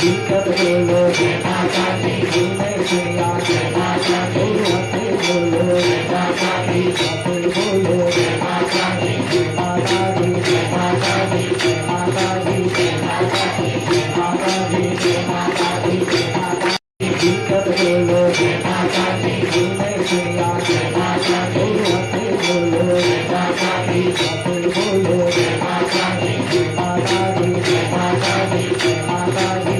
दिक्कत बोलो माता दी घूमे से आगे माता दी हथे बोलो माता दी हथे बोलो माता दी माता दी माता दी माता दी माता दी माता दी माता दी माता दी दिक्कत बोलो माता दी घूमे से आगे माता दी हथे बोलो माता दी हथे बोलो माता दी माता दी माता दी माता दी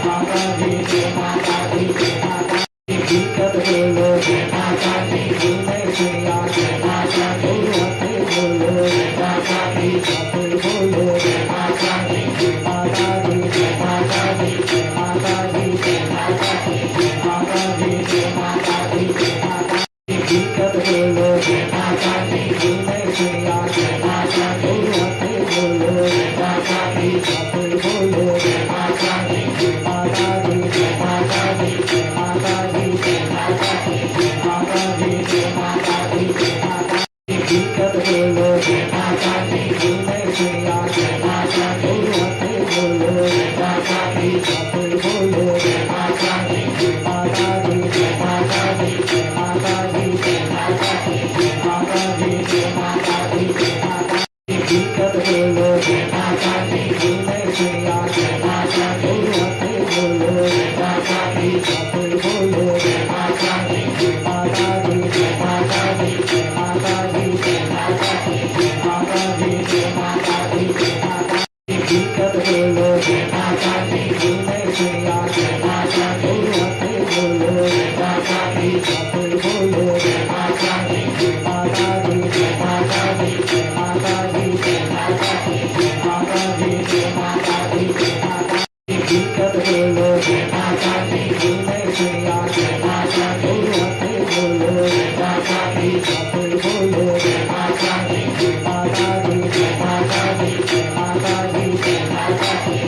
माता दी माता दी माता दी दिक्कत बोलो माता दी घूमे से आगे माता दी हथे बोलो माता दी हथे बोलो माता दी माता दी माता दी माता दी माता दी माता दी माता दी माता दी दिक्कत बोलो माता दी घूमे से आगे माता दी हथे बोलो माता दी हथे बोलो माता दी माता दी माता दी माता दी माता दी माता दी माता दी माता दी दिक्कत बोलो माता दी घूमे से आगे माता दी हथे बोलो माता दी हथे बोलो माता दी माता दी माता दी माता दी माता दी माता दी माता दी माता दी दिक्कत बोलो माता दी घूमे से आगे माता दी हथे बोलो माता दी हथे बोलो माता दी माता दी माता दी माता दी माता दी माता दी माता दी माता दी दिक्कत बोलो माता दी घूमे से आगे माता दी हथे बोलो माता दी हथे बोलो माता दी माता दी माता दी माता दी माता दी माता दी माता दी माता दी दिक्कत बोलो माता दी घूमे से आगे माता दी हथे बोलो माता दी हथे बोलो माता दी माता दी माता दी माता दी माता दी